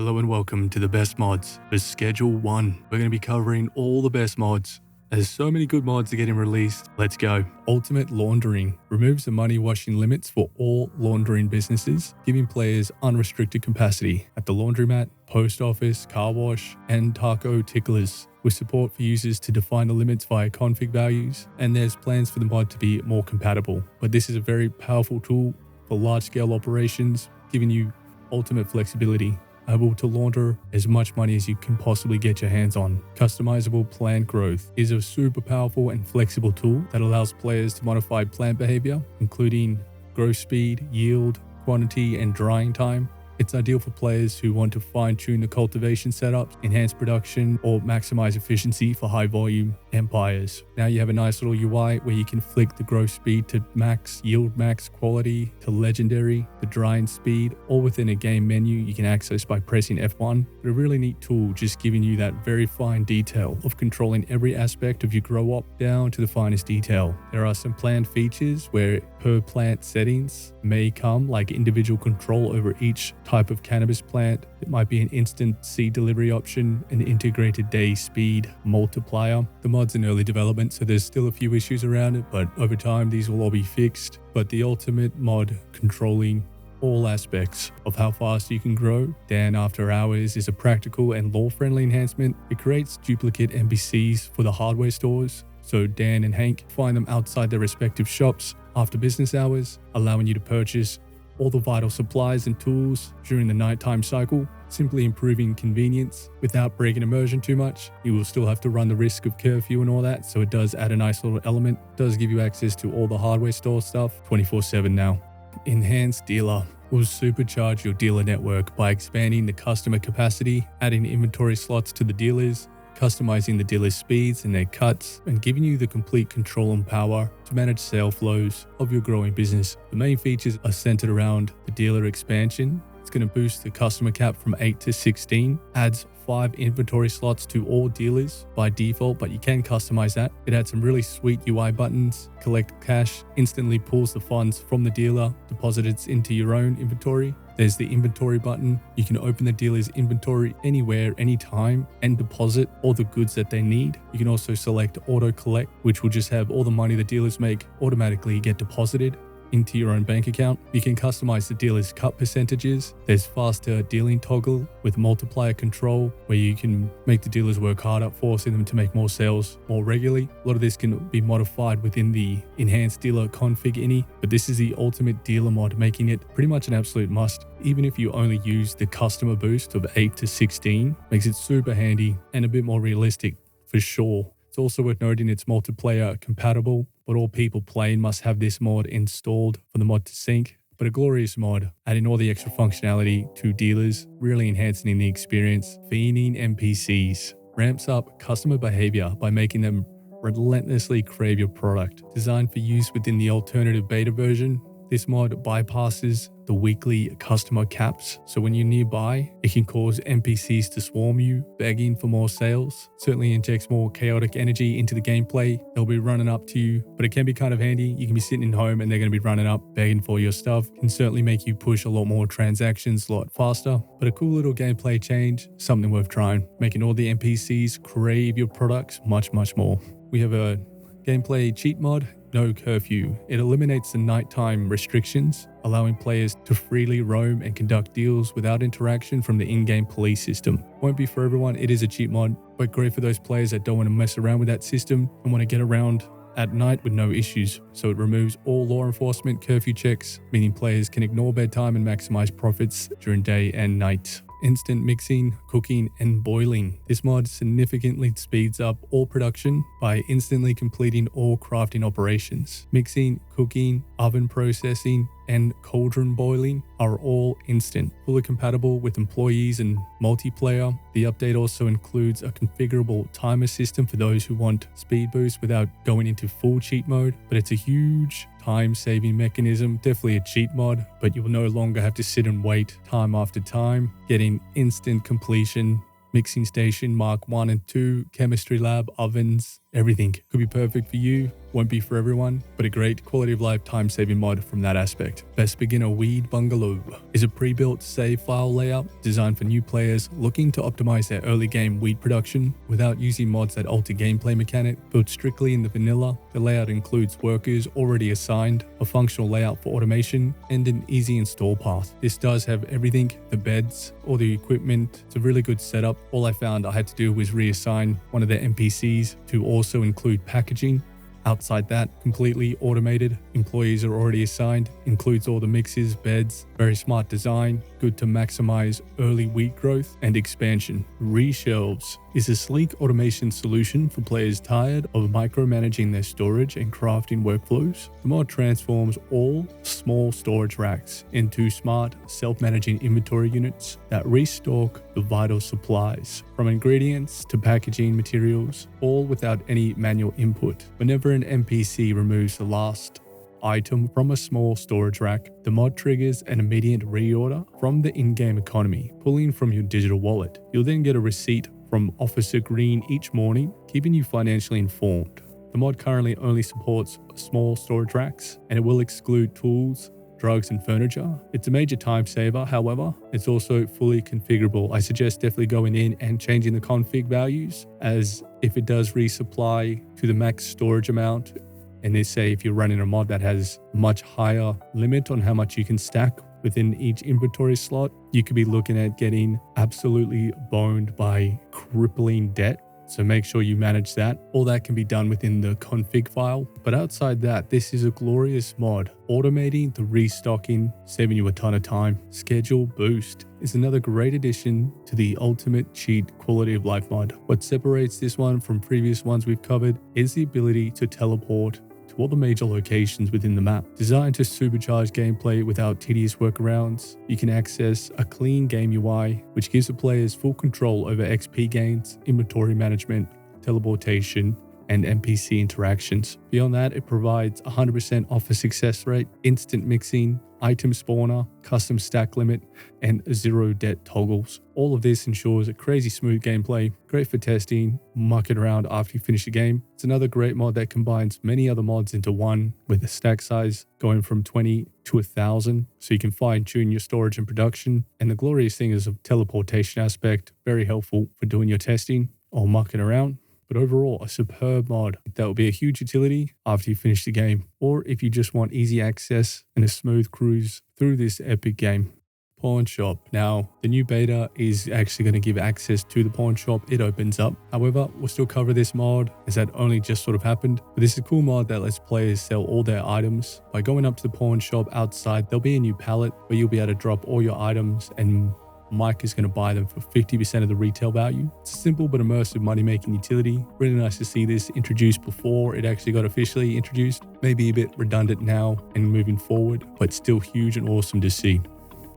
Hello and welcome to the best mods for Schedule 1. We're going to be covering all the best mods. There's so many good mods are getting released. Let's go. Ultimate Laundering removes the money washing limits for all laundering businesses, giving players unrestricted capacity at the laundromat, post office, car wash, and taco ticklers, with support for users to define the limits via config values, and there's plans for the mod to be more compatible. But this is a very powerful tool for large-scale operations, giving you ultimate flexibility, able to launder as much money as you can possibly get your hands on. Customizable plant growth is a super powerful and flexible tool that allows players to modify plant behavior, including growth speed, yield, quantity, and drying time. It's ideal for players who want to fine-tune the cultivation setups, enhance production, or maximize efficiency for high-volume empires. Now you have a nice little UI where you can flick the growth speed to max, yield max, quality to legendary, the drying speed, all within a game menu you can access by pressing F1. But a really neat tool, just giving you that very fine detail of controlling every aspect of your grow op down to the finest detail. There are some planned features where per plant settings may come, like individual control over each type of cannabis plant. It might be an instant seed delivery option, an integrated day speed multiplier. The mod's in early development, so there's still a few issues around it, but over time these will all be fixed. But the ultimate mod controlling all aspects of how fast you can grow, Dan After Hours is a practical and law-friendly enhancement. It creates duplicate NPCs for the hardware stores, so Dan and Hank find them outside their respective shops after business hours, allowing you to purchase all the vital supplies and tools during the nighttime cycle, simply improving convenience without breaking immersion too much. You will still have to run the risk of curfew and all that, so it does add a nice little element. It does give you access to all the hardware store stuff 24/7 now. Enhanced Dealer will supercharge your dealer network by expanding the customer capacity, adding inventory slots to the dealers, customizing the dealer's speeds and their cuts, and giving you the complete control and power to manage sale flows of your growing business. The main features are centered around the dealer expansion. It's going to boost the customer cap from 8 to 16, adds 5 inventory slots to all dealers by default, but you can customize that. It adds some really sweet UI buttons, collect cash, instantly pulls the funds from the dealer, deposit it into your own inventory. There's the inventory button. You can open the dealer's inventory anywhere, anytime, and deposit all the goods that they need. You can also select auto collect, which will just have all the money the dealers make automatically get deposited into your own bank account. You can customize the dealer's cut percentages. There's faster dealing toggle with multiplier control, where you can make the dealers work harder, forcing them to make more sales more regularly. A lot of this can be modified within the Enhanced Dealer config ini, but this is the ultimate dealer mod, making it pretty much an absolute must. Even if you only use the customer boost of 8 to 16, makes it super handy and a bit more realistic for sure. It's also worth noting it's multiplayer compatible, but all people playing must have this mod installed for the mod to sync. But a glorious mod, adding all the extra functionality to dealers, really enhancing the experience. FeeningNPCs ramps up customer behavior by making them relentlessly crave your product. Designed for use within the alternative beta version, this mod bypasses the weekly customer caps, so when you're nearby, it can cause NPCs to swarm you, begging for more sales. Certainly injects more chaotic energy into the gameplay. They'll be running up to you, but it can be kind of handy. You can be sitting in home and they're going to be running up, begging for your stuff. Can certainly make you push a lot more transactions a lot faster, but a cool little gameplay change, something worth trying, making all the NPCs crave your products much more. We have a gameplay cheat mod, No Curfew. It eliminates the nighttime restrictions, allowing players to freely roam and conduct deals without interaction from the in-game police system. Won't be for everyone, it is a cheat mod, but great for those players that don't want to mess around with that system and want to get around at night with no issues. So it removes all law enforcement curfew checks, meaning players can ignore bedtime and maximize profits during day and night. Instant mixing, cooking, and boiling. This mod significantly speeds up all production by instantly completing all crafting operations. Mixing, cooking, oven processing, and cauldron boiling are all instant, fully compatible with employees and multiplayer. The update also includes a configurable timer system for those who want speed boost without going into full cheat mode, but it's a huge time-saving mechanism. Definitely a cheat mod, but you will no longer have to sit and wait time after time, getting instant completion. Mixing station Mark 1 and 2, chemistry lab, ovens, everything. Could be perfect for you, won't be for everyone, but a great quality of life time-saving mod from that aspect. Best Beginner Weed Bungalow is a pre-built save file layout designed for new players looking to optimize their early game weed production without using mods that alter gameplay mechanic. Built strictly in the vanilla, the layout includes workers already assigned, a functional layout for automation, and an easy install path. This does have everything, the beds, all the equipment. It's a really good setup. All I found I had to do was reassign one of the NPCs to also include packaging. Outside that, completely automated, employees are already assigned, includes all the mixes, beds, very smart design, good to maximize early wheat growth and expansion. Reshelves is a sleek automation solution for players tired of micromanaging their storage and crafting workflows. The mod transforms all small storage racks into smart, self-managing inventory units that restock the vital supplies, from ingredients to packaging materials, all without any manual input. Whenever an NPC removes the last item from a small storage rack, the mod triggers an immediate reorder from the in-game economy, pulling from your digital wallet. You'll then get a receipt from Officer Green each morning, keeping you financially informed. The mod currently only supports small storage racks, and it will exclude tools, drugs, and furniture. It's a major time saver, however. It's also fully configurable. I suggest definitely going in and changing the config values, as if it does resupply to the max storage amount, and they say if you're running a mod that has much higher limit on how much you can stack within each inventory slot, you could be looking at getting absolutely boned by crippling debt. So make sure you manage that. All that can be done within the config file. But outside that, this is a glorious mod. Automating the restocking, saving you a ton of time. ScheduleBoos is another great addition to the ultimate cheat quality of life mod. What separates this one from previous ones we've covered is the ability to teleport to all the major locations within the map. Designed to supercharge gameplay without tedious workarounds, you can access a clean game UI, which gives the players full control over XP gains, inventory management, teleportation, and NPC interactions. Beyond that, it provides 100% offer success rate, instant mixing, item spawner, custom stack limit, and 0 debt toggles. All of this ensures a crazy smooth gameplay, great for testing, mucking around after you finish a game. It's another great mod that combines many other mods into one, with a stack size going from 20 to 1,000, so you can fine tune your storage and production. And the glorious thing is a teleportation aspect, very helpful for doing your testing or mucking around. But overall, a superb mod that will be a huge utility after you finish the game, or if you just want easy access and a smooth cruise through this epic game. Pawn shop. Now, the new beta is actually going to give access to the pawn shop. It opens up. However, we'll still cover this mod, as that only just sort of happened. But this is a cool mod that lets players sell all their items. By going up to the pawn shop outside, there'll be a new pallet where you'll be able to drop all your items, and Mike is going to buy them for 50% of the retail value. It's a simple but immersive money-making utility. Really nice to see this introduced before it actually got officially introduced. Maybe a bit redundant now and moving forward, but still huge and awesome to see.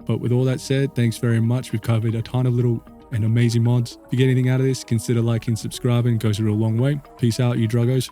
But with all that said, thanks very much. We've covered a ton of little and amazing mods. If you get anything out of this, consider liking, subscribing. It goes a real long way. Peace out, you druggos.